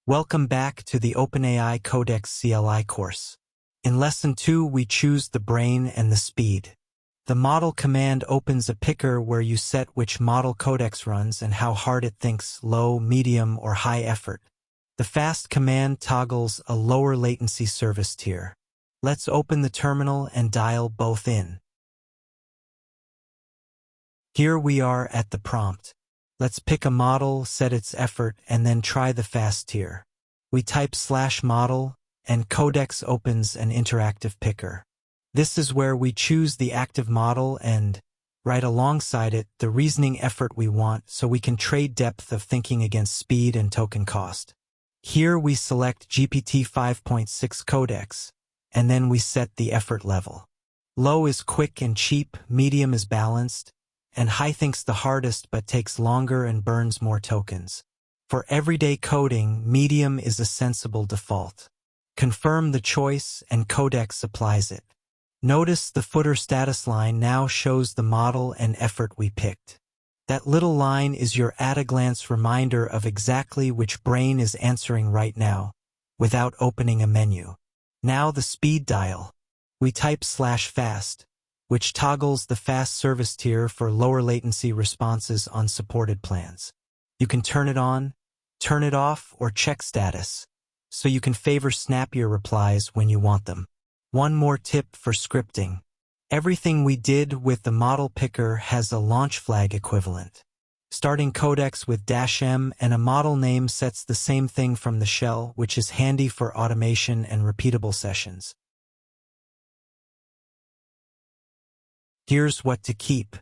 Welcome back to the OpenAI Codex CLI course. In Lesson 2, we choose the brain and the speed. The model command opens a picker where you set which model codex runs and how hard it thinks, low, medium, or high effort. The fast command toggles a lower latency service tier. Let's open the terminal and dial both in. Here we are at the prompt. Let's pick a model, set its effort, and then try the fast tier. We type /model, and Codex opens an interactive picker. This is where we choose the active model and, right alongside it, the reasoning effort we want so we can trade depth of thinking against speed and token cost. Here we select GPT 5.6 Codex, and then we set the effort level. Low is quick and cheap, medium is balanced, and high thinks the hardest but takes longer and burns more tokens. For everyday coding, medium is a sensible default. Confirm the choice and Codex applies it. Notice the footer status line now shows the model and effort we picked. That little line is your at-a-glance reminder of exactly which brain is answering right now, without opening a menu. Now the speed dial. We type /fast, which toggles the fast service tier for lower latency responses on supported plans. You can turn it on, turn it off, or check status, so you can favor snappier replies when you want them. One more tip for scripting. Everything we did with the model picker has a launch flag equivalent. Starting Codex with -m and a model name sets the same thing from the shell, which is handy for automation and repeatable sessions. Here's what to keep.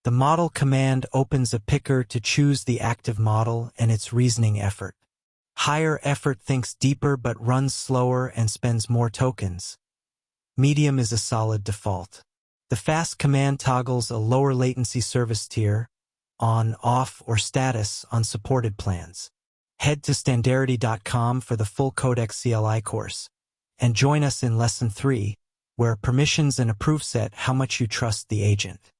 The model command opens a picker to choose the active model and its reasoning effort. Higher effort thinks deeper but runs slower and spends more tokens. Medium is a solid default. The fast command toggles a lower latency service tier, on, off, or status on supported plans. Head to Standarity.com for the full Codex CLI course, and join us in Lesson 3, where permissions and approve set how much you trust the agent.